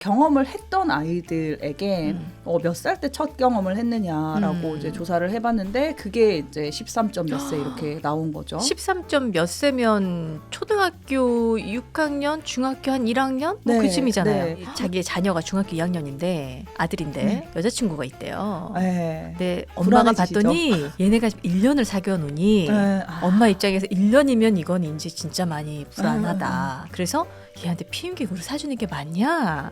경험을 했던 아이들에게 몇 살 때 첫 경험을 했느냐라고 이제 조사를 해봤는데 그게 이제 13점 몇 세 이렇게 나온 거죠. 13점 몇 세면 초등학교 6학년, 중학교 한 1학년? 뭐 네, 그쯤이잖아요. 네. 자기의 자녀가 중학교 2학년인데 아들인데 여자친구가 있대요. 네. 근데 엄마가 불안해지시죠? 봤더니 얘네가 1년을 사귀어 놓으니 네. 엄마 입장에서 1년이면 이건 이제 진짜 많이 불안하다. 그래서 얘한테 피임기구를 사주는 게 맞냐?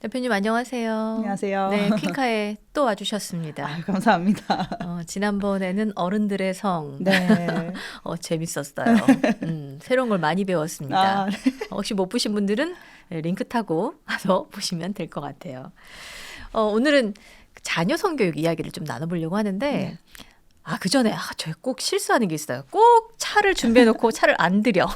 대표님 안녕하세요. 안녕하세요. 네, 퀸카에 또 와주셨습니다. 감사합니다. 지난번에는 어른들의 성 네. 재밌었어요. 새로운 걸 많이 배웠습니다. 네. 혹시 못 보신 분들은 링크 타고 가서 보시면 될 것 같아요. 오늘은 자녀 성교육 이야기를 좀 나눠보려고 하는데 네. 그 전에 저 꼭 실수하는 게 있어요. 꼭 차를 준비해놓고 차를 안 들여.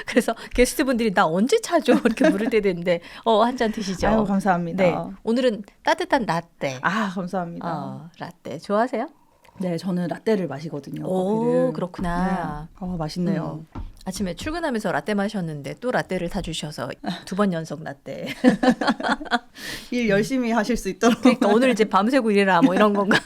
그래서 게스트분들이 나 언제 차 줘? 이렇게 물을 때 되는데 한 잔 드시죠. 아유, 감사합니다. 네, 오늘은 따뜻한 라떼. 감사합니다. 라떼 좋아하세요? 네, 저는 라떼를 마시거든요. 오, 커피를. 그렇구나. 네. 맛있네요. 아침에 출근하면서 라떼 마셨는데 또 라떼를 타주셔서 2번 연속 라떼. 일 열심히 하실 수 있도록. 그러니까 오늘 이제 밤새고 일해라 뭐 이런 건가?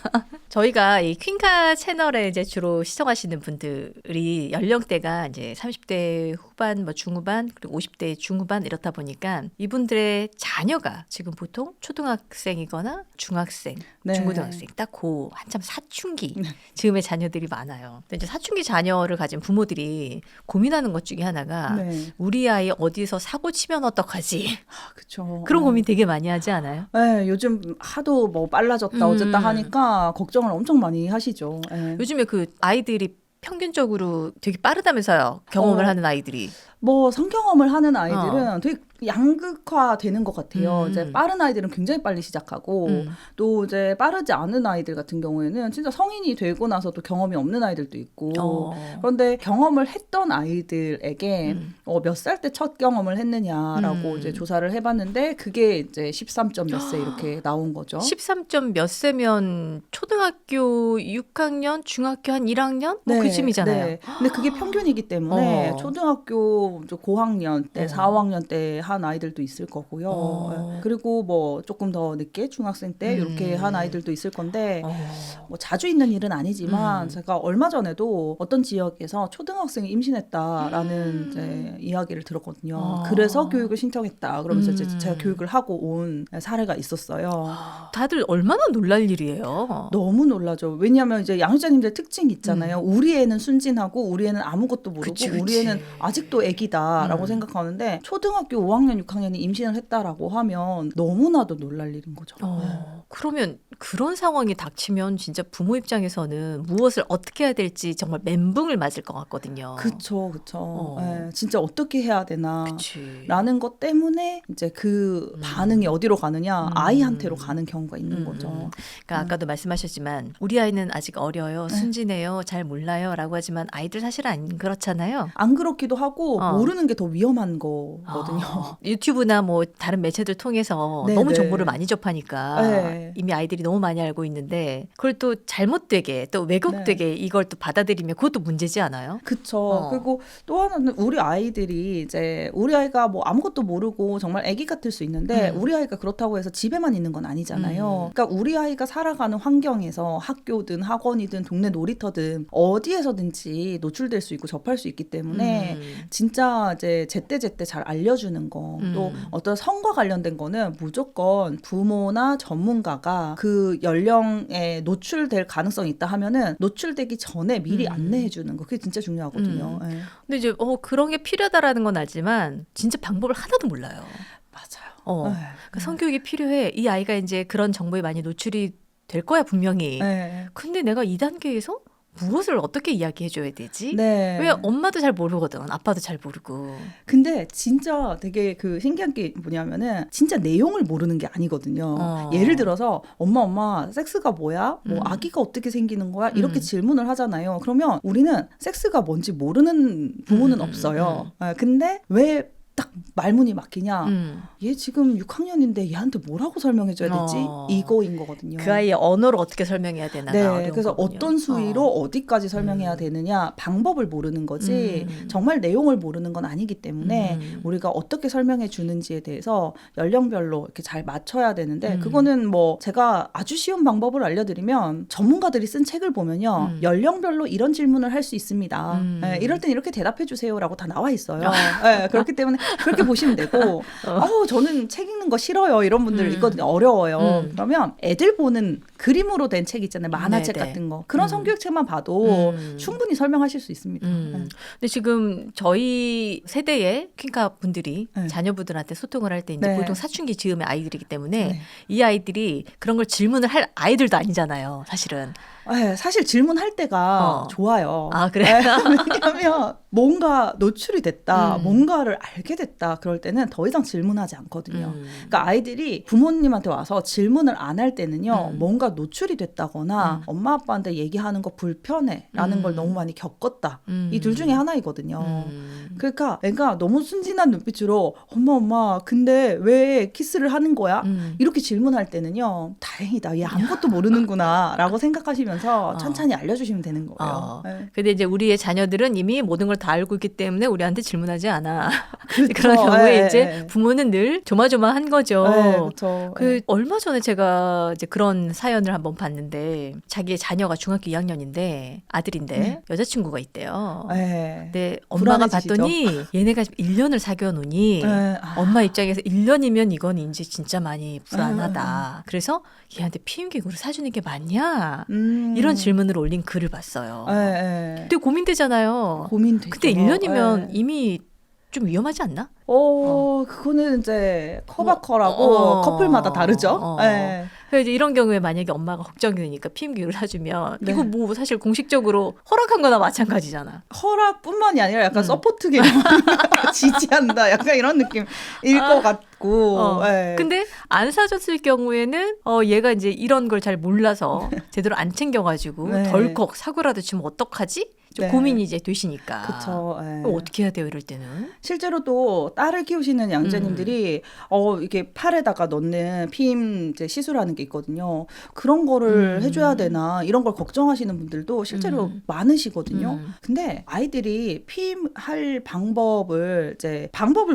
저희가 이 퀸카 채널에 이제 주로 시청하시는 분들이 연령대가 이제 30대 후반, 뭐 중후반, 그리고 50대 중후반 이렇다 보니까 이분들의 자녀가 지금 보통 초등학생이거나 중학생, 네. 중고등학생 딱 고 한참 사춘기 즈음의 자녀들이 많아요. 근데 이제 사춘기 자녀를 가진 부모들이 고민하는 것 중에 하나가 네. 우리 아이 어디서 사고 치면 어떡하지? 그렇죠. 그런 고민 되게 많이 하지 않아요? 네, 요즘 하도 뭐 빨라졌다 어쨌다 하니까 걱정을 엄청 많이 하시죠. 네. 요즘에 그 아이들이 평균적으로 되게 빠르다면서요. 경험을 하는 아이들이. 뭐 성경험을 하는 아이들은 되게 양극화되는 것 같아요. 이제 빠른 아이들은 굉장히 빨리 시작하고 또 이제 빠르지 않은 아이들 같은 경우에는 진짜 성인이 되고 나서도 경험이 없는 아이들도 있고 그런데 경험을 했던 아이들에게 몇 살 때 첫 경험을 했느냐라고 이제 조사를 해봤는데 그게 이제 13점 몇 세 이렇게 나온 거죠. 13점 몇 세면 초등학교 6학년, 중학교 한 1학년? 뭐 네, 그쯤이잖아요. 네. 근데 그게 평균이기 때문에 초등학교 고학년 때, 4학년 때 한 아이들도 있을 거고요. 그리고 뭐 조금 더 늦게 중학생 때 이렇게 한 아이들도 있을 건데 뭐 자주 있는 일은 아니지만 제가 얼마 전에도 어떤 지역에서 초등학생이 임신했다라는 이제 이야기를 들었거든요. 그래서 교육을 신청했다. 그러면서 이제 제가 교육을 하고 온 사례가 있었어요. 다들 얼마나 놀랄 일이에요. 너무 놀라죠. 왜냐하면 이제 양육자님들 특징이 있잖아요. 우리 애는 순진하고 우리 애는 아무것도 모르고 그치. 우리 애는 아직도 애기다라고 생각하는데 초등학교 5학년, 6학년이 임신을 했다라고 하면 너무나도 놀랄 일인 거죠. 그러면 그런 상황이 닥치면 진짜 부모 입장에서는 무엇을 어떻게 해야 될지 정말 멘붕을 맞을 것 같거든요. 그쵸. 네, 진짜 어떻게 해야 되나 그치. 라는 것 때문에 이제 그 반응이 어디로 가느냐 아이한테로 가는 경우가 있는 거죠. 그러니까 아까도 말씀하셨지만 우리 아이는 아직 어려요, 순진해요, 잘 몰라요 라고 하지만 아이들 사실 안 그렇잖아요. 안 그렇기도 하고 모르는 게 더 위험한 거거든요. 유튜브나 뭐 다른 매체들 통해서 네, 너무 네. 정보를 많이 접하니까 네. 이미 아이들이 너무 많이 알고 있는데 그걸 또 잘못되게 또 왜곡되게 이걸 또 받아들이면 그것도 문제지 않아요? 그쵸. 그리고 또 하나는 우리 아이들이 이제 우리 아이가 뭐 아무것도 모르고 정말 아기 같을 수 있는데 우리 아이가 그렇다고 해서 집에만 있는 건 아니잖아요. 그러니까 우리 아이가 살아가는 환경에서 학교든 학원이든 동네 놀이터든 어디에서든지 노출될 수 있고 접할 수 있기 때문에 진짜 이제 제때제때 잘 알려주는 거 또 어떤 성과 관련된 거는 무조건 부모나 전문가가 그 연령에 노출될 가능성이 있다 하면은 노출되기 전에 미리 안내해 주는 거 그게 진짜 중요하거든요. 네. 근데 이제 그런 게 필요하다라는 건 알지만 진짜 방법을 하나도 몰라요. 맞아요. 네. 그러니까 성교육이 필요해. 이 아이가 이제 그런 정보에 많이 노출이 될 거야 분명히. 네. 근데 내가 이 단계에서 무엇을 어떻게 이야기해 줘야 되지? 네. 왜 엄마도 잘 모르거든. 아빠도 잘 모르고. 근데 진짜 되게 그 신기한 게 뭐냐면은 진짜 내용을 모르는 게 아니거든요. 예를 들어서 엄마 섹스가 뭐야? 뭐 아기가 어떻게 생기는 거야? 이렇게 질문을 하잖아요. 그러면 우리는 섹스가 뭔지 모르는 부모는 없어요. 근데 왜 딱 말문이 막히냐. 얘 지금 6학년인데 얘한테 뭐라고 설명해줘야 되지? 이거인 거거든요. 그 아이의 언어를 어떻게 설명해야 되나. 네, 그래서 어떤 수위로 어디까지 설명해야 되느냐 방법을 모르는 거지 정말 내용을 모르는 건 아니기 때문에 우리가 어떻게 설명해 주는지에 대해서 연령별로 이렇게 잘 맞춰야 되는데 그거는 뭐 제가 아주 쉬운 방법을 알려드리면 전문가들이 쓴 책을 보면요 연령별로 이런 질문을 할 수 있습니다. 네, 이럴 땐 이렇게 대답해 주세요라고 다 나와 있어요. 네, 그렇기 때문에 그렇게 보시면 되고 저는 책 읽는 거 싫어요 이런 분들 있거든요. 어려워요. 그러면 애들 보는 그림으로 된 책 있잖아요. 만화책 네네. 같은 거. 그런 성교육책만 봐도 충분히 설명하실 수 있습니다. 네. 근데 지금 저희 세대의 퀸카 분들이 네. 자녀분들한테 소통을 할 때 이제 네. 보통 사춘기 즈음의 아이들이기 때문에 네. 이 아이들이 그런 걸 질문을 할 아이들도 아니잖아요. 사실은. 네, 사실 질문할 때가 좋아요. 아, 그래? 네, 왜냐하면 뭔가 노출이 됐다, 뭔가를 알게 됐다 그럴 때는 더 이상 질문하지 않거든요. 그러니까 아이들이 부모님한테 와서 질문을 안 할 때는요. 뭔가 노출이 됐다거나 엄마 아빠한테 얘기하는 거 불편해라는 걸 너무 많이 겪었다. 이 둘 중에 하나이거든요. 그러니까 애가 너무 순진한 눈빛으로 엄마 근데 왜 키스를 하는 거야? 이렇게 질문할 때는요. 다행이다. 얘 아무것도 모르는구나 라고 생각하시면서 천천히 알려주시면 되는 거예요. 네. 근데 이제 우리의 자녀들은 이미 모든 걸 다 알고 있기 때문에 우리한테 질문하지 않아. 그렇죠. 그런 경우에 네. 이제 부모는 늘 조마조마한 거죠. 네, 그렇죠. 그 얼마 전에 제가 이제 그런 사연을 한번 봤는데 자기의 자녀가 중학교 2학년인데 아들인데 여자친구가 있대요. 네. 근데 엄마가 불안해지시죠? 봤더니 얘네가 1년을 사귀어 놓으니 네. 엄마 입장에서 1년이면 이건 이제 진짜 많이 불안하다. 그래서 얘한테 피임기구를 사주는 게 맞냐? 이런 질문을 올린 글을 봤어요. 네. 근데 고민되잖아요. 고민되죠. 근데 1년이면 네. 이미 좀 위험하지 않나? 그거는 이제 커바커라고 커플마다 다르죠. 네. 그래서 이제 이런 경우에 만약에 엄마가 걱정이 되니까 피임기를 사주면 네. 이거 뭐 사실 공식적으로 허락한 거나 마찬가지잖아. 허락뿐만이 아니라 약간 서포트 개념 지지한다 약간 이런 느낌일 것 같고 네. 근데 안 사줬을 경우에는 얘가 이제 이런 걸 잘 몰라서 제대로 안 챙겨가지고 네. 덜컥 사고라도 주면 어떡하지? 좀 네. 고민이 이제 되시니까. 그쵸. 네. 그럼 어떻게 해야 돼요 이럴 때는? 실제로 또 딸을 키우시는 양자님들이 이게 팔에다가 넣는 피임 이제 시술하는 게 있거든요. 그런 거를 해줘야 되나 이런 걸 걱정하시는 분들도 실제로 많으시거든요. 근데 아이들이 피임할 방법을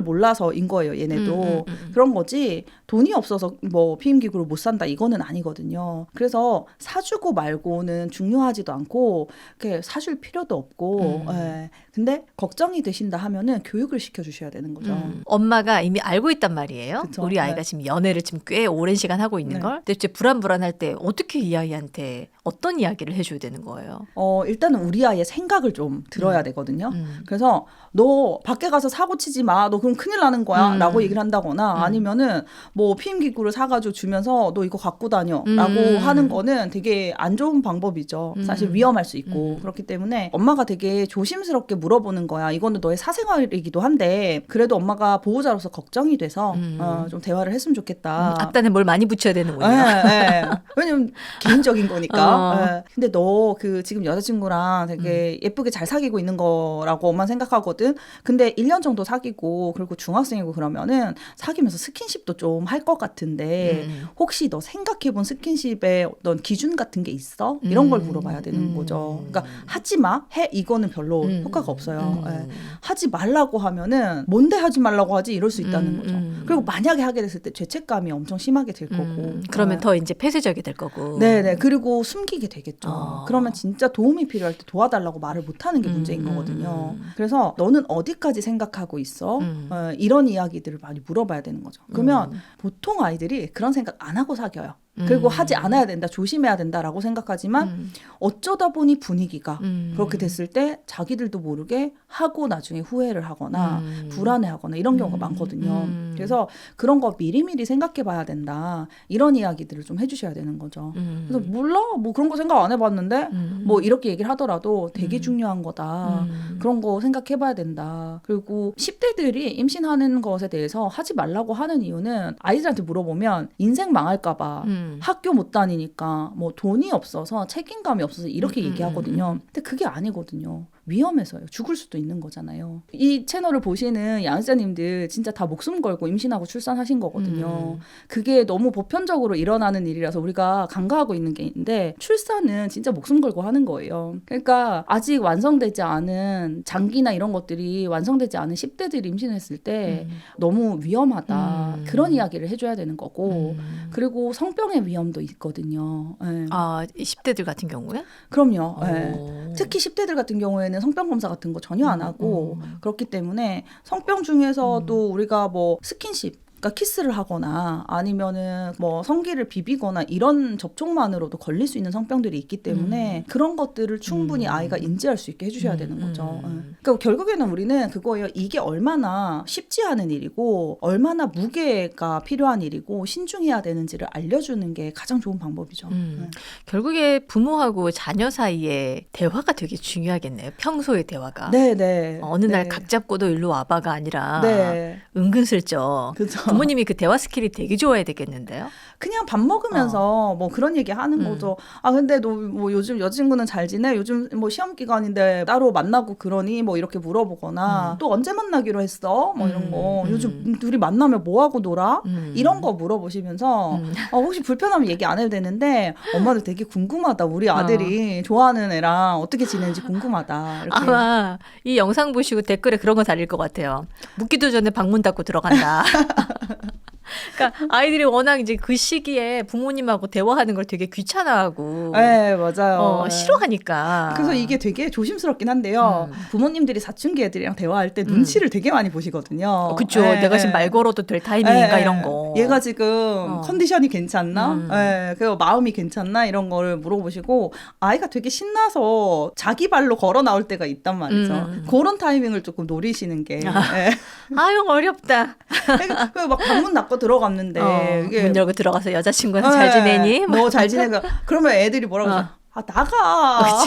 몰라서인 거예요. 얘네도 그런 거지. 돈이 없어서 뭐 피임 기구를 못 산다 이거는 아니거든요. 그래서 사주고 말고는 중요하지도 않고 이렇게 사줄 필요도 없고. 예. 근데 걱정이 되신다 하면은 교육을 시켜주셔야 되는 거죠. 엄마가 이미 알고 있단 말이에요. 그쵸. 우리 아이가 네. 지금 연애를 지금 꽤 오랜 시간 하고 있는 네. 걸. 근데 이제 불안할 때 어떻게 이 아이한테 어떤 이야기를 해줘야 되는 거예요? 일단은 우리 아이의 생각을 좀 들어야 되거든요. 그래서 너 밖에 가서 사고 치지 마. 너 그럼 큰일 나는 거야. 라고 얘기를 한다거나 아니면은 뭐 피임기구를 사가지고 주면서 너 이거 갖고 다녀. 라고 하는 거는 되게 안 좋은 방법이죠. 사실 위험할 수 있고. 그렇기 때문에 엄마가 되게 조심스럽게 물어보는 거야. 이거는 너의 사생활이기도 한데 그래도 엄마가 보호자로서 걱정이 돼서 좀 대화를 했으면 좋겠다. 앞단에 뭘 많이 붙여야 되는군요. 네. 왜냐면 개인적인 거니까. 네. 근데 너 그 지금 여자친구랑 되게 예쁘게 잘 사귀고 있는 거라고 엄마 생각하거든. 근데 1년 정도 사귀고 그리고 중학생이고 그러면은 사귀면서 스킨십도 좀 할 것 같은데 혹시 너 생각해본 스킨십에 어떤 기준 같은 게 있어? 이런 걸 물어봐야 되는 거죠. 그러니까 하지 마, 해 이거는 별로 효과가 없어요. 네. 하지 말라고 하면은 뭔데 하지 말라고 하지 이럴 수 있다는 거죠. 그리고 만약에 하게 됐을 때 죄책감이 엄청 심하게 될 거고. 그러면 더 이제 폐쇄적이 될 거고. 네네. 그리고 숨기게 되겠죠. 그러면 진짜 도움이 필요할 때 도와달라고 말을 못하는 게 문제인 거거든요. 그래서 너는 어디까지 생각하고 있어? 이런 이야기들을 많이 물어봐야 되는 거죠. 그러면 보통 아이들이 그런 생각 안 하고 사귀어요. 그리고 하지 않아야 된다, 조심해야 된다라고 생각하지만 어쩌다 보니 분위기가 그렇게 됐을 때 자기들도 모르게 하고 나중에 후회를 하거나 불안해하거나 이런 경우가 많거든요. 그래서 그런 거 미리미리 생각해 봐야 된다. 이런 이야기들을 좀 해주셔야 되는 거죠. 그래서 몰라? 뭐 그런 거 생각 안 해봤는데 뭐 이렇게 얘기를 하더라도 되게 중요한 거다. 그런 거 생각해 봐야 된다. 그리고 10대들이 임신하는 것에 대해서 하지 말라고 하는 이유는 아이들한테 물어보면 인생 망할까 봐 학교 못 다니니까 뭐 돈이 없어서 책임감이 없어서 이렇게 얘기하거든요. 근데 그게 아니거든요. 위험해서요. 죽을 수도 있는 거잖아요. 이 채널을 보시는 양육자님들 진짜 다 목숨 걸고 임신하고 출산하신 거거든요. 그게 너무 보편적으로 일어나는 일이라서 우리가 간과하고 있는 게 있는데 출산은 진짜 목숨 걸고 하는 거예요. 그러니까 아직 완성되지 않은 장기나 이런 것들이 완성되지 않은 10대들이 임신했을 때 너무 위험하다. 그런 이야기를 해줘야 되는 거고 그리고 성병의 위험도 있거든요. 네. 아, 10대들 같은 경우에? 그럼요. 네. 특히 10대들 같은 경우에는 성병 검사 같은 거 전혀 안 하고 그렇기 때문에 성병 중에서도 우리가 뭐 스킨십 그러니까 키스를 하거나 아니면은 뭐 성기를 비비거나 이런 접촉만으로도 걸릴 수 있는 성병들이 있기 때문에 그런 것들을 충분히 아이가 인지할 수 있게 해주셔야 되는 거죠. 그러니까 결국에는 우리는 그거예요. 이게 얼마나 쉽지 않은 일이고 얼마나 무게가 필요한 일이고 신중해야 되는지를 알려주는 게 가장 좋은 방법이죠. 결국에 부모하고 자녀 사이에 대화가 되게 중요하겠네요. 평소의 대화가. 네네. 어느 날 각 잡고도 일로 와봐가 아니라 네. 은근슬쩍. 그죠. 부모님이 그 대화 스킬이 되게 좋아야 되겠는데요. 그냥 밥 먹으면서 뭐 그런 얘기 하는 거죠. 아 근데 너 뭐 요즘 여자친구는 잘 지내? 요즘 뭐 시험 기간인데 따로 만나고 그러니? 뭐 이렇게 물어보거나 또 언제 만나기로 했어? 뭐 이런 거. 요즘 둘이 만나면 뭐 하고 놀아? 이런 거 물어보시면서 혹시 불편하면 얘기 안 해도 되는데 엄마도 되게 궁금하다. 우리 아들이 좋아하는 애랑 어떻게 지내는지 궁금하다. 이렇게. 아마 이 영상 보시고 댓글에 그런 거 달릴 것 같아요. 묻기도 전에 방문 닫고 들어간다. 그러니까 아이들이 워낙 이제 그 시기에 부모님하고 대화하는 걸 되게 귀찮아하고 네, 맞아요. 네. 싫어하니까. 그래서 이게 되게 조심스럽긴 한데요. 부모님들이 사춘기 애들이랑 대화할 때 눈치를 되게 많이 보시거든요. 그렇죠. 네, 내가 지금 네. 말 걸어도 될 타이밍인가 네, 이런 거. 얘가 지금 컨디션이 괜찮나? 네, 그리고 마음이 괜찮나? 이런 거를 물어보시고 아이가 되게 신나서 자기 발로 걸어 나올 때가 있단 말이죠. 그런 타이밍을 조금 노리시는 게. 네. 아유 어렵다. 그 막 방문 닫고 들어갔는데 이게 문 열고 들어가서 여자친구는 잘 지내니? 너 잘 지내가? 그러면 애들이 뭐라고 하죠? 아 나가.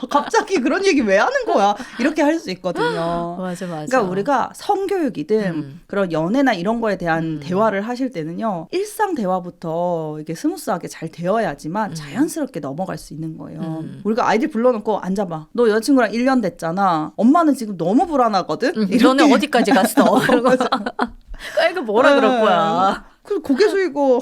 갑자기 그런 얘기 왜 하는 거야? 이렇게 할 수 있거든요. 맞아. 그러니까 우리가 성교육이든 그런 연애나 이런 거에 대한 대화를 하실 때는요. 일상 대화부터 이게 스무스하게 잘 되어야지만 자연스럽게 넘어갈 수 있는 거예요. 우리가 아이들 불러놓고 앉아봐. 너 여자친구랑 1년 됐잖아. 엄마는 지금 너무 불안하거든? 너네 어디까지 갔어? 이거 뭐라 그럴 거야. 그래서 고개 숙이고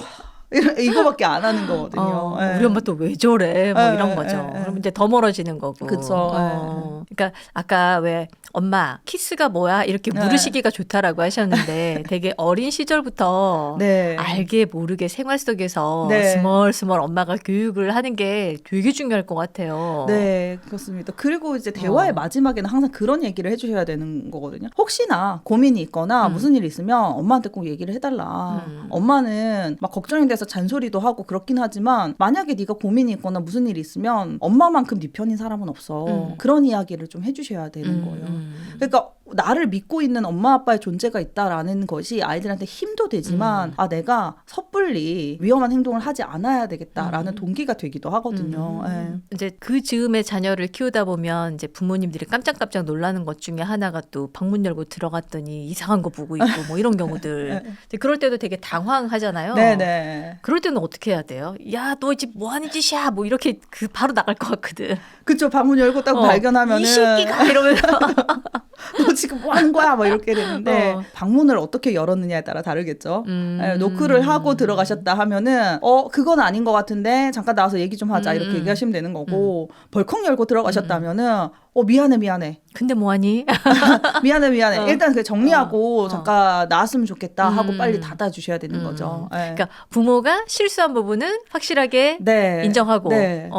이거밖에 안 하는 거거든요. 우리 엄마 또 왜 저래? 뭐 이런 거죠. 그럼 이제 더 멀어지는 거고. 그쵸. 그러니까 아까 왜 엄마 키스가 뭐야? 이렇게 물으시기가 좋다라고 하셨는데 되게 어린 시절부터 네. 알게 모르게 생활 속에서 네. 스멀스멀 엄마가 교육을 하는 게 되게 중요할 것 같아요. 네, 그렇습니다. 그리고 이제 대화의 마지막에는 항상 그런 얘기를 해주셔야 되는 거거든요. 혹시나 고민이 있거나 무슨 일이 있으면 엄마한테 꼭 얘기를 해달라. 엄마는 막 걱정이 돼서 잔소리도 하고 그렇긴 하지만 만약에 네가 고민이 있거나 무슨 일이 있으면 엄마만큼 네 편인 사람은 없어. 그런 이야기를 좀 해주셔야 되는 거예요. 그러니까 나를 믿고 있는 엄마 아빠의 존재가 있다라는 것이 아이들한테 힘도 되지만 아 내가 섣불리 위험한 행동을 하지 않아야 되겠다라는 동기가 되기도 하거든요. 네. 이제 그 즈음에 자녀를 키우다 보면 이제 부모님들이 깜짝깜짝 놀라는 것 중에 하나가 또 방문 열고 들어갔더니 이상한 거 보고 있고 뭐 이런 경우들. 이제 그럴 때도 되게 당황하잖아요. 네네. 그럴 때는 어떻게 해야 돼요? 야, 너 집 뭐 하는 짓이야? 뭐 이렇게 그 바로 나갈 것 같거든. 그쵸. 방문 열고 딱 발견하면은 이 새끼가 이러면서 너 지금 뭐 하는 거야? 막 이렇게 되는데 방문을 어떻게 열었느냐에 따라 다르겠죠. 노크를 하고 들어가셨다 하면은 그건 아닌 것 같은데 잠깐 나와서 얘기 좀 하자 이렇게 얘기하시면 되는 거고 벌컥 열고 들어가셨다 하면은 미안해. 근데 뭐하니? 미안해. 일단 그 정리하고 잠깐 나왔으면 좋겠다 하고 빨리 닫아주셔야 되는 거죠. 네. 그러니까 부모가 실수한 부분은 확실하게 네. 인정하고 네.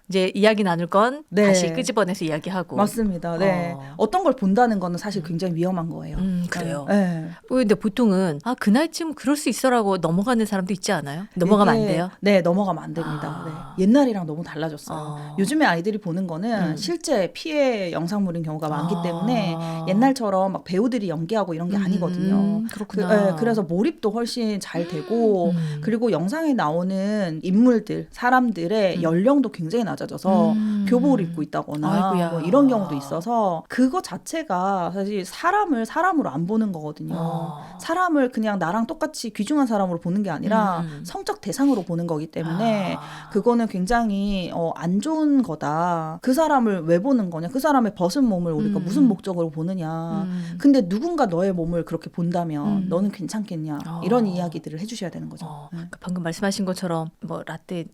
이제 이야기 나눌 건 네. 다시 끄집어내서 이야기하고. 맞습니다. 네. 어떤 걸 본다는 거는 사실 굉장히 위험한 거예요. 그래요. 네. 근데 보통은 그 나이쯤 그럴 수 있어라고 넘어가는 사람도 있지 않아요? 넘어가면 안 돼요? 네, 넘어가면 안 됩니다. 네. 옛날이랑 너무 달라졌어요. 요즘에 아이들이 보는 거는 실제 피해 영상물인 경우가 많기 때문에 옛날처럼 막 배우들이 연기하고 이런 게 아니거든요. 그렇구나. 그래서 몰입도 훨씬 잘 되고 그리고 영상에 나오는 인물들, 사람들의 연령도 굉장히 낮아요. 맞아져서 교복을 입고 있다거나 아이고야. 뭐 이런 경우도 있어서 그거 자체가 사실 사람을 사람으로 안 보는 거거든요. 사람을 그냥 나랑 똑같이 귀중한 사람으로 보는 게 아니라 성적 대상으로 보는 거기 때문에 그거는 굉장히 안 좋은 거다. 그 사람을 왜 보는 거냐? 그 사람의 벗은 몸을 우리가 무슨 목적으로 보느냐? 근데 누군가 너의 몸을 그렇게 본다면 너는 괜찮겠냐? 이런 이야기들을 해주셔야 되는 거죠. 그러니까 방금 말씀하신 것처럼 뭐 라떼는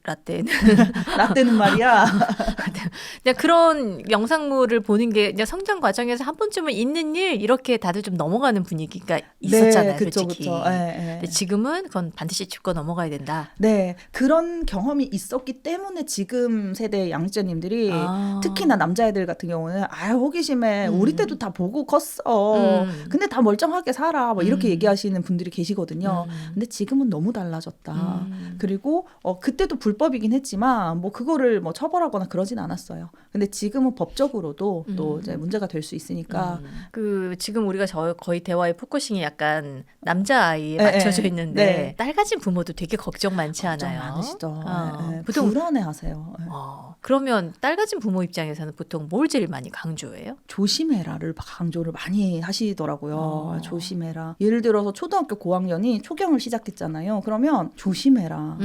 라떼는 말이야. 그냥 그런 영상물을 보는 게 그냥 성장 과정에서 한 번쯤은 있는 일 이렇게 다들 좀 넘어가는 분위기가 있었잖아요. 네, 그쵸, 솔직히. 그쵸. 근데 지금은 그건 반드시 짚고 넘어가야 된다. 네, 그런 경험이 있었기 때문에 지금 세대 양육자님들이 특히나 남자애들 같은 경우는 호기심에 우리 때도 다 보고 컸어. 근데 다 멀쩡하게 살아. 뭐 이렇게 얘기하시는 분들이 계시거든요. 근데 지금은 너무 달라졌다. 그리고 그때도 불법이긴 했지만 뭐 그거를 뭐 처벌하거나 그러진 않았어요. 근데 지금은 법적으로도 또 이제 문제가 될 수 있으니까. 그 지금 우리가 거의 대화의 포커싱이 약간 남자아이에 맞춰져 있는데 네. 딸 가진 부모도 되게 걱정 많지 않아요? 많으시죠. 보통 불안해하세요. 그러면 딸 가진 부모 입장에서는 보통 뭘 제일 많이 강조해요? 조심해라를 강조를 많이 하시더라고요. 조심해라. 예를 들어서 초등학교 고학년이 초경을 시작했잖아요. 그러면 조심해라.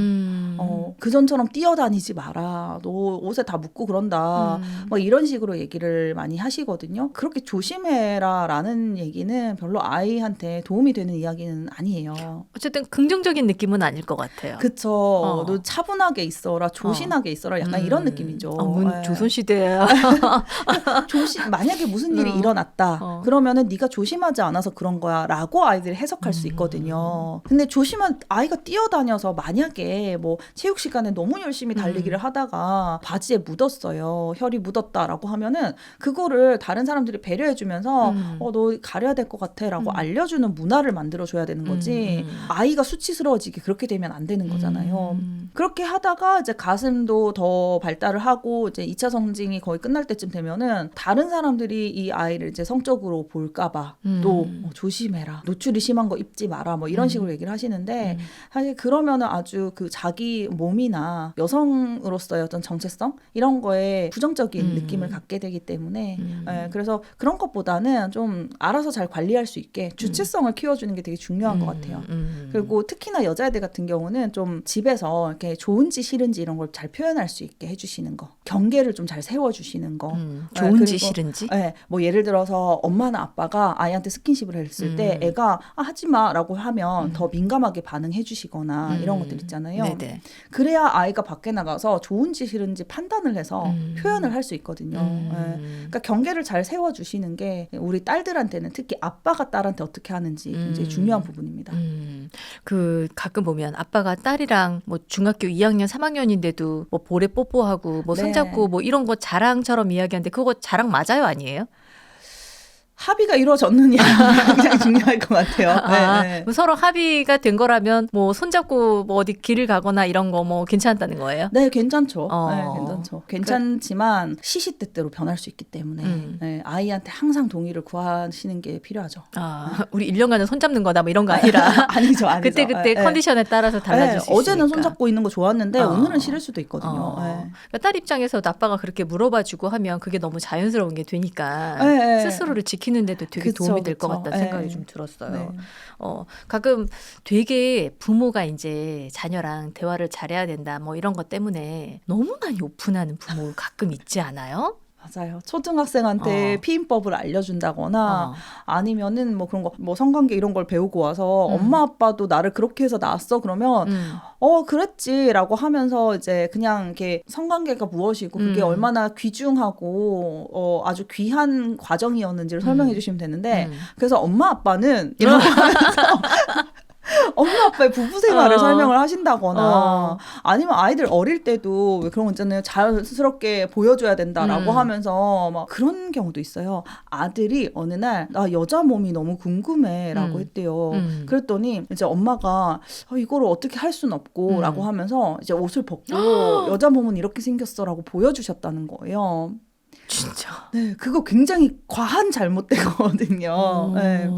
그전처럼 뛰어다니지 마라. 너 옷에 다 묻고 그런다. 뭐 이런 식으로 얘기를 많이 하시거든요. 그렇게 조심해라라는 얘기는 별로 아이한테 도움이 되는 이야기는 아니에요. 어쨌든 긍정적인 느낌은 아닐 것 같아요. 그쵸. 너 차분하게 있어라, 조신하게 있어라, 약간 이런 느낌이죠. 조선시대야. 만약에 무슨 일이 일어났다. 그러면은 네가 조심하지 않아서 그런 거야라고 아이들이 해석할 수 있거든요. 근데 아이가 뛰어다녀서 만약에 뭐 체육 시간에 너무 열심히 달리기를 하다가 바지에 묻었어요. 혈이 묻었다라고 하면은 그거를 다른 사람들이 배려해주면서 너 가려야 될 것 같아라고 알려주는 문화를 만들어줘야 되는 거지. 아이가 수치스러워지게 그렇게 되면 안 되는 거잖아요. 그렇게 하다가 이제 가슴도 더 발달을 하고 이제 2차 성징이 거의 끝날 때쯤 되면은 다른 사람들이 이 아이를 이제 성적으로 볼까봐 또 조심해라. 노출이 심한 거 입지 마라. 뭐 이런 식으로 얘기를 하시는데 사실 그러면은 아주 그 자기 몸이나 여성으로서의 어떤 정체성 이런 거에 부정적인 느낌을 갖게 되기 때문에 그래서 그런 것보다는 좀 알아서 잘 관리할 수 있게 주체성을 키워주는 게 되게 중요한 것 같아요. 그리고 특히나 여자애들 같은 경우는 좀 집에서 이렇게 좋은지 싫은지 이런 걸 잘 표현할 수 있게 해주시는 거, 경계를 좀 잘 세워주시는 거. 좋은지 싫은지? 네, 뭐 예를 들어서 엄마나 아빠가 아이한테 스킨십을 했을 때 애가 하지 마라고 하면 더 민감하게 반응해 주시거나 이런 것들 있잖아요. 네네. 그래야 아이가 밖에 나가서 좋은지 싫은지 판단을 해서 표현을 할 수 있거든요. 그러니까 경계를 잘 세워주시는 게 우리 딸들한테는 특히 아빠가 딸한테 어떻게 하는지 굉장히 중요한 부분입니다. 그 가끔 보면 아빠가 딸이랑 뭐 중학교 2학년, 3학년인데도 뭐 볼에 뽀뽀하고 뭐 손잡고 뭐 이런 거 자랑처럼 이야기하는데 그거 자랑 맞아요, 아니에요? 합의가 이루어졌느냐 굉장히 중요할 것 같아요. 네. 뭐 서로 합의가 된 거라면 뭐 손잡고 뭐 어디 길을 가거나 이런 거 뭐 괜찮다는 거예요? 네, 괜찮죠. 네, 괜찮죠. 괜찮지만 시시때때로 변할 수 있기 때문에 네, 아이한테 항상 동의를 구하시는 게 필요하죠. 우리 1년간은 손잡는 거다 뭐 이런 거 아니라 아니죠. 그때 컨디션에 따라서 달라질 수 있으니까. 어제는 손잡고 있는 거 좋았는데 오늘은 싫을 수도 있거든요. 그러니까 딸 입장에서도 아빠가 그렇게 물어봐주고 하면 그게 너무 자연스러운 게 되니까 스스로를 지키는데도 되게 도움이 될 것 같다는 생각이 좀 들었어요. 네. 가끔 되게 부모가 이제 자녀랑 대화를 잘해야 된다 뭐 이런 것 때문에 너무 많이 오픈하는 부모 가끔 있지 않아요? 맞아요. 초등학생한테 피임법을 알려준다거나 아니면은 뭐 그런 거, 뭐 성관계 이런 걸 배우고 와서 엄마 아빠도 나를 그렇게 해서 낳았어? 그러면 그랬지라고 하면서 이제 그냥 이렇게 성관계가 무엇이고 그게 얼마나 귀중하고 아주 귀한 과정이었는지를 설명해 주시면 되는데 그래서 엄마 아빠는 이런 거 하면서 엄마 아빠의 부부 생활을 설명을 하신다거나 아니면 아이들 어릴 때도 왜 그런 거 있잖아요. 자연스럽게 보여줘야 된다라고 하면서 막 그런 경우도 있어요. 아들이 어느 날 나 여자 몸이 너무 궁금해라고 했대요. 그랬더니 이제 엄마가 이거를 어떻게 할 순 없고라고 하면서 이제 옷을 벗고 여자 몸은 이렇게 생겼어라고 보여주셨다는 거예요. 진짜. 네, 그거 굉장히 과한 잘못되거든요. 네.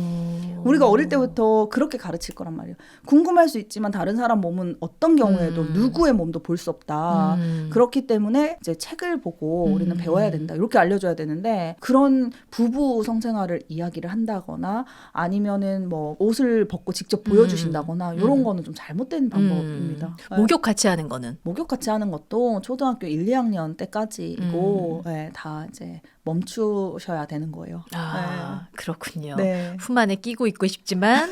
우리가 어릴 때부터 그렇게 가르칠 거란 말이에요. 궁금할 수 있지만 다른 사람 몸은 어떤 경우에도 누구의 몸도 볼 수 없다. 그렇기 때문에 이제 책을 보고 우리는 배워야 된다. 이렇게 알려줘야 되는데 그런 부부 성생활을 이야기를 한다거나 아니면은 뭐 옷을 벗고 직접 보여주신다거나 이런 거는 좀 잘못된 방법입니다. 목욕 같이 하는 거는? 목욕 같이 하는 것도 초등학교 1, 2학년 때까지고 네, 다 이제 멈추셔야 되는 거예요. 아, 그렇군요. 네. 품 안에 끼고 있고 싶지만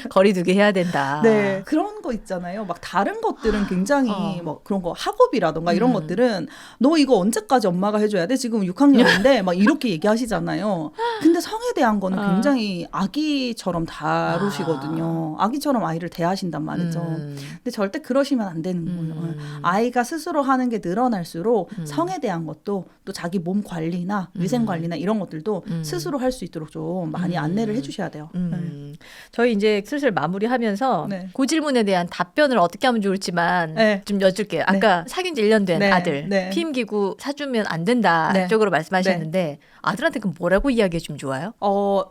거리두기 해야 된다. 네, 그런 거 있잖아요. 막 다른 것들은 굉장히 뭐 그런 거 학업이라던가 이런 것들은 너 이거 언제까지 엄마가 해줘야 돼? 지금 6학년인데 막 이렇게 얘기하시잖아요. 근데 성에 대한 거는 굉장히 아기처럼 다루시거든요. 아기처럼 아이를 대하신단 말이죠. 근데 절대 그러시면 안 되는 거예요. 아이가 스스로 하는 게 늘어날수록 성에 대한 것도 또 자기 몸 관리나 위생 관리나 이런 것들도 스스로 할 수 있도록 좀 많이 안내를 해주셔야 돼요. 저희 이제 슬슬 마무리하면서 네. 그 질문에 대한 답변을 어떻게 하면 좋을지만 네. 좀 여쭐게요. 아까 사귄 지 1년 된 네. 아들 네. 피임기구 사주면 안 된다 네. 쪽으로 말씀하셨는데 아들한테 그럼 뭐라고 이야기해 주면 좋아요?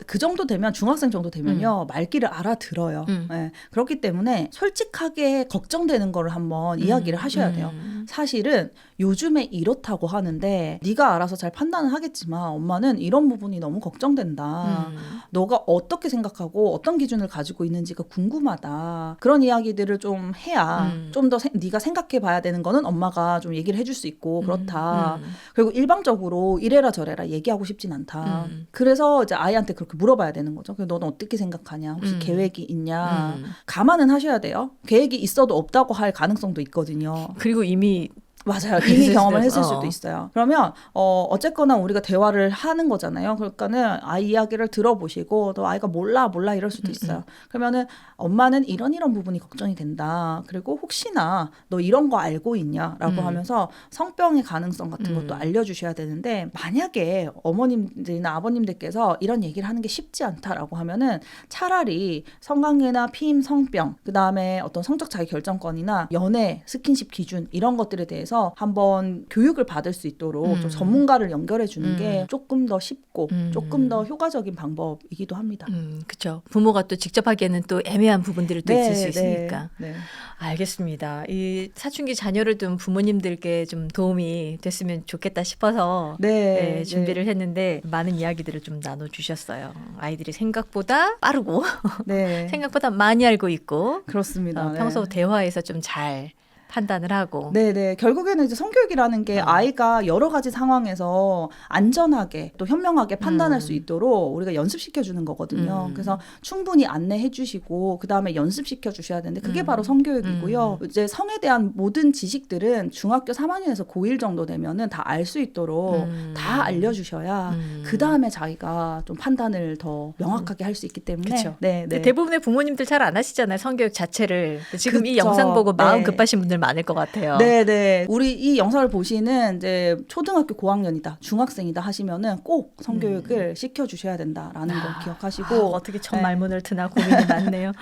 그 정도 되면 중학생 정도 되면요 말귀를 알아들어요. 네. 그렇기 때문에 솔직하게 걱정되는 거를 한번 이야기를 하셔야 돼요. 사실은 요즘에 이렇다고 하는데 네가 알아서 잘 판단을 하겠지만 엄마는 이런 부분이 너무 걱정된다. 너가 어떻게 생각하고 어떤 기준을 가지고 있는지가 궁금하다. 그런 이야기들을 좀 해야 좀 더 네가 생각해 봐야 되는 거는 엄마가 좀 얘기를 해줄 수 있고 그렇다. 그리고 일방적으로 이래라 저래라 얘기하고 싶진 않다. 그래서 이제 아이한테 그렇게 물어봐야 되는 거죠. 그래서 너는 어떻게 생각하냐? 혹시 계획이 있냐? 감안은 하셔야 돼요. 계획이 있어도 없다고 할 가능성도 있거든요. 그리고 이미 맞아요. 이미 경험을 했을 수도 수도 있어요. 그러면 어쨌거나 우리가 대화를 하는 거잖아요. 그러니까는 아이 이야기를 들어보시고 또 아이가 몰라 이럴 수도 있어요. 그러면은 엄마는 이런 부분이 걱정이 된다. 그리고 혹시나 너 이런 거 알고 있냐라고 하면서 성병의 가능성 같은 것도 알려주셔야 되는데 만약에 어머님들이나 아버님들께서 이런 얘기를 하는 게 쉽지 않다라고 하면은 차라리 성관계나 피임, 성병, 그 다음에 어떤 성적 자기 결정권이나 연애, 스킨십 기준 이런 것들에 대해서 한번 교육을 받을 수 있도록 좀 전문가를 연결해 주는 게 조금 더 쉽고 조금 더 효과적인 방법이기도 합니다. 그렇죠. 부모가 또 직접 하기에는 또 애매한 부분들이 또 있을 수 있으니까. 네. 알겠습니다. 이 사춘기 자녀를 둔 부모님들께 좀 도움이 됐으면 좋겠다 싶어서 네, 준비를 했는데 많은 이야기들을 좀 나눠주셨어요. 아이들이 생각보다 빠르고 네. 생각보다 많이 알고 있고 그렇습니다. 평소 네. 대화에서 좀 잘 판단을 하고. 네네. 결국에는 이제 성교육이라는 게 아이가 여러 가지 상황에서 안전하게 또 현명하게 판단할 수 있도록 우리가 연습시켜 주는 거거든요. 그래서 충분히 안내해 주시고 그 다음에 연습시켜 주셔야 되는데 그게 바로 성교육이고요. 이제 성에 대한 모든 지식들은 중학교 3학년에서 고1 정도 되면은 다 알 수 있도록 다 알려주셔야 그 다음에 자기가 좀 판단을 더 명확하게 할 수 있기 때문에. 그쵸. 네. 대부분의 부모님들 잘 안 하시잖아요. 성교육 자체를. 지금 이 그쵸. 영상 보고 마음 네. 급하신 분들 많을 것 같아요. 네네. 우리 이 영상을 보시는 이제 초등학교 고학년이다, 중학생이다 하시면은 꼭 성교육을 시켜주셔야 된다라는 걸 기억하시고. 어떻게 첫 말문을 트나 고민이 많네요.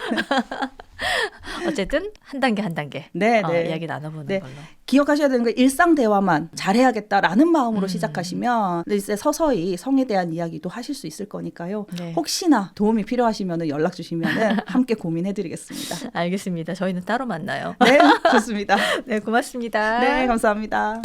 어쨌든 한 단계 한 단계 이야기 나눠보는 걸로. 기억하셔야 되는 건 일상 대화만 잘해야겠다라는 마음으로 시작하시면 이제 서서히 성에 대한 이야기도 하실 수 있을 거니까요. 네. 혹시나 도움이 필요하시면 연락 주시면 함께 고민해드리겠습니다. 알겠습니다. 저희는 따로 만나요. 네, 좋습니다. 네, 고맙습니다. 네, 감사합니다.